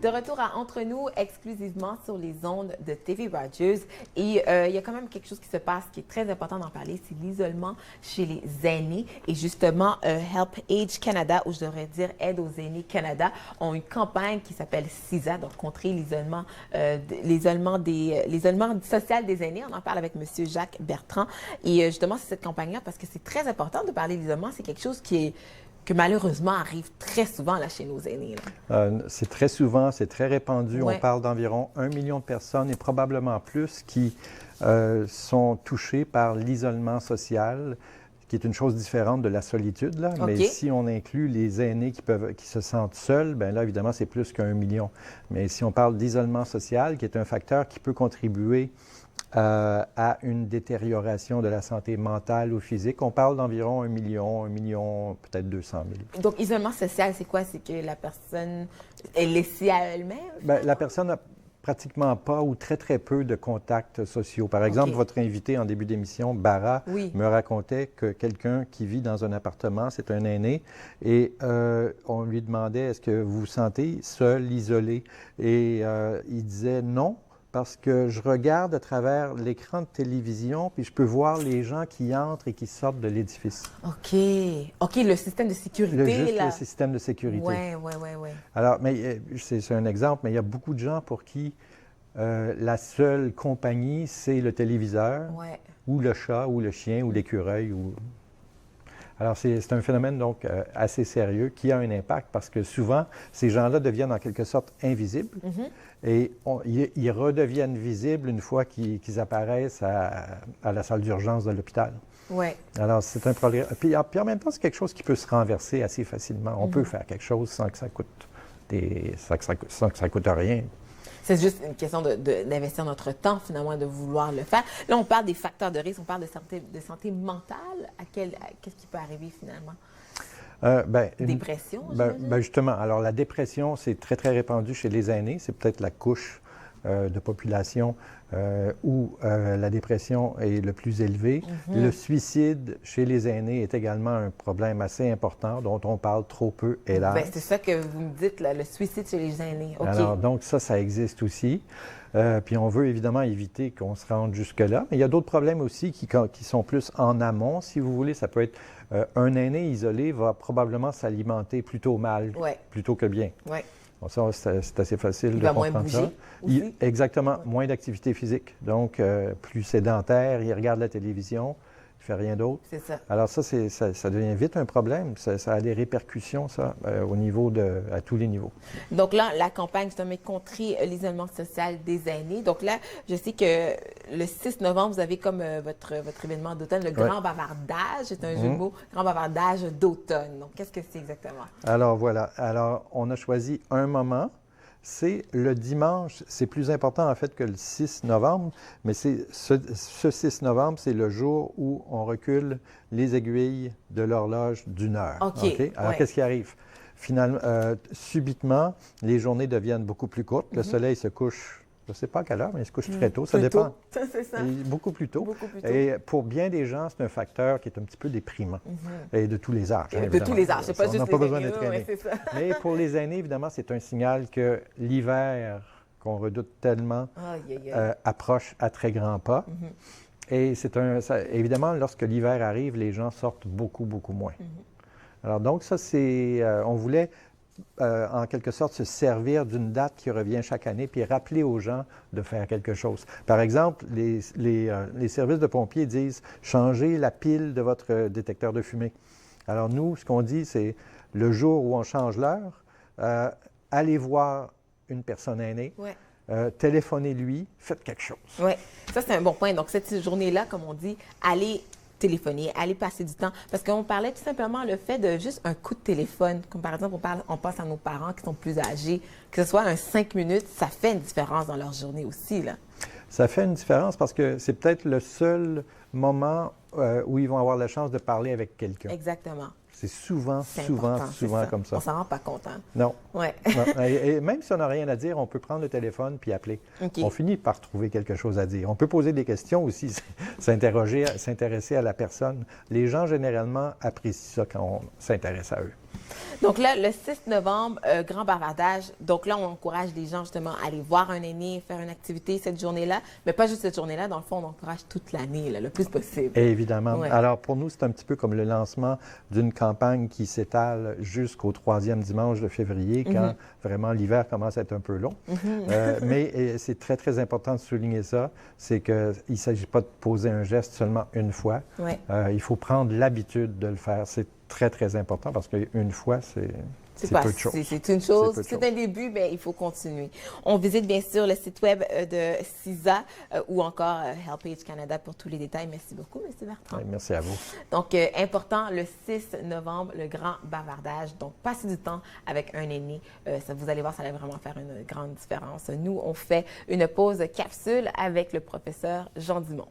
De retour à Entre nous, exclusivement sur les ondes de TV Rogers. Et il y a quand même quelque chose qui se passe qui est très important d'en parler, c'est l'isolement chez les aînés. Et justement, Help Age Canada, ou je devrais dire Aide aux aînés Canada, ont une campagne qui s'appelle CISA, donc contrer l'isolement social des aînés. On en parle avec M. Jacques Bertrand. Et justement, c'est cette campagne-là parce que c'est très important de parler de l'isolement. C'est quelque chose que malheureusement arrive très souvent là, chez nos aînés. C'est très souvent, c'est très répandu. Ouais. On parle d'environ 1 million de personnes et probablement plus qui sont touchées par l'isolement social, qui est une chose différente de la solitude. Là. OK. Mais si on inclut les aînés qui se sentent seuls, bien là, évidemment, c'est plus qu'1 million. Mais si on parle d'isolement social, qui est un facteur qui peut contribuer à une détérioration de la santé mentale ou physique. On parle d'environ 1 million, peut-être 200 000. Donc, isolement social, c'est quoi? C'est que la personne est laissée à elle-même? Bien, la personne n'a pratiquement pas ou très, très peu de contacts sociaux. Par exemple, OK. votre invité en début d'émission, Bara, Oui. me racontait que quelqu'un qui vit dans un appartement, c'est un aîné, et on lui demandait, est-ce que vous vous sentez seul, isolé? Et il disait non. Parce que je regarde à travers l'écran de télévision, puis je peux voir les gens qui entrent et qui sortent de l'édifice. OK. OK, le système de sécurité, Juste là. le système de sécurité. Oui. Alors, mais c'est un exemple, mais il y a beaucoup de gens pour qui la seule compagnie, c'est le téléviseur, Ouais. ou le chat, ou le chien, ou l'écureuil. Alors, c'est un phénomène, donc, assez sérieux qui a un impact parce que souvent, ces gens-là deviennent en quelque sorte invisibles et ils redeviennent visibles une fois qu'ils apparaissent à la salle d'urgence de l'hôpital. Ouais. Alors, c'est un problème. Puis en même temps, c'est quelque chose qui peut se renverser assez facilement. On peut faire quelque chose sans que ça coûte, sans que ça coûte rien. C'est juste une question d'investir notre temps, finalement, de vouloir le faire. Là, on parle des facteurs de risque, on parle de santé mentale. Qu'est-ce qui peut arriver, finalement? Dépression, justement. Alors, la dépression, c'est très, très répandu chez les aînés. C'est peut-être la couche de population où la dépression est le plus élevée. Le suicide chez les aînés est également un problème assez important dont on parle trop peu, hélas. Bien, c'est ça que vous me dites, là, le suicide chez les aînés. OK. Alors, donc ça existe aussi. Puis on veut évidemment éviter qu'on se rende jusque-là. Mais il y a d'autres problèmes aussi qui sont plus en amont, si vous voulez. Ça peut être un aîné isolé va probablement s'alimenter plutôt mal, plutôt que bien. Ouais. Bon, ça, c'est assez facile de va comprendre moins bouger ça. aussi. Exactement, moins d'activité physique. Donc, plus sédentaire, il regarde la télévision, il ne fait rien d'autre. C'est ça. Alors ça devient vite un problème. Ça a des répercussions, ça, à tous les niveaux. Donc là, la campagne, justement, contrer l'isolement social des aînés. Donc là, je sais que le 6 novembre, vous avez comme votre événement d'automne, le Grand Bavardage. C'est un jeu de mots, Grand Bavardage d'automne. Donc, qu'est-ce que c'est exactement? Alors voilà. Alors, on a choisi un moment. C'est le dimanche. C'est plus important, en fait, que le 6 novembre, mais c'est ce 6 novembre, c'est le jour où on recule les aiguilles de l'horloge d'1 heure. OK. Alors, qu'est-ce qui arrive? Finalement, subitement, les journées deviennent beaucoup plus courtes. Le soleil se couche, je ne sais pas à quelle heure, mais il se couche très tôt. Ça dépend. C'est ça. Et beaucoup plus tôt. Beaucoup plus tôt. Et pour bien des gens, c'est un facteur qui est un petit peu déprimant. Et de tous les âges. De tous les âges. C'est pas on juste n'a pas les besoin aînés, d'être aîné. ouais, c'est ça. Mais pour les aînés, évidemment, c'est un signal que l'hiver, qu'on redoute tellement, approche à très grands pas. Et évidemment, lorsque l'hiver arrive, les gens sortent beaucoup, beaucoup moins. Alors donc, ça, c'est... on voulait, en quelque sorte, se servir d'une date qui revient chaque année, puis rappeler aux gens de faire quelque chose. Par exemple, les services de pompiers disent « Changez la pile de votre détecteur de fumée ». Alors nous, ce qu'on dit, c'est le jour où on change l'heure, allez voir une personne aînée, téléphonez-lui, faites quelque chose. Oui, ça c'est un bon point. Donc cette journée-là, comme on dit, allez téléphoner, allez passer du temps. Parce qu'on parlait tout simplement le fait de juste un coup de téléphone. Comme par exemple, on pense à nos parents qui sont plus âgés. Que ce soit un 5 minutes, ça fait une différence dans leur journée aussi, là. Ça fait une différence parce que c'est peut-être le seul moment où ils vont avoir la chance de parler avec quelqu'un. Exactement. C'est souvent comme ça. On s'en rend pas compte, hein? Non. Ouais. Non. Et même si on n'a rien à dire, on peut prendre le téléphone puis appeler. Okay. On finit par trouver quelque chose à dire. On peut poser des questions aussi, s'intéresser à la personne. Les gens, généralement, apprécient ça quand on s'intéresse à eux. Donc là, le 6 novembre, grand bavardage. Donc là, on encourage les gens justement à aller voir un aîné, faire une activité cette journée-là. Mais pas juste cette journée-là. Dans le fond, on encourage toute l'année, le plus possible. Et évidemment. Ouais. Alors, pour nous, c'est un petit peu comme le lancement d'une campagne qui s'étale jusqu'au 3e dimanche de février, quand vraiment l'hiver commence à être un peu long. Mais c'est très, très important de souligner ça. C'est qu'il ne s'agit pas de poser un geste seulement une fois. Ouais. Il faut prendre l'habitude de le faire. C'est très, très important parce qu'une fois, c'est peu de choses. C'est une chose, c'est un début, mais il faut continuer. On visite bien sûr le site web de CISA ou encore HelpAge Canada pour tous les détails. Merci beaucoup, M. Bertrand. Oui, merci à vous. Donc, important, le 6 novembre, le grand bavardage. Donc, passez du temps avec un aîné. Vous allez voir, ça va vraiment faire une grande différence. Nous, on fait une pause capsule avec le professeur Jean Dumont.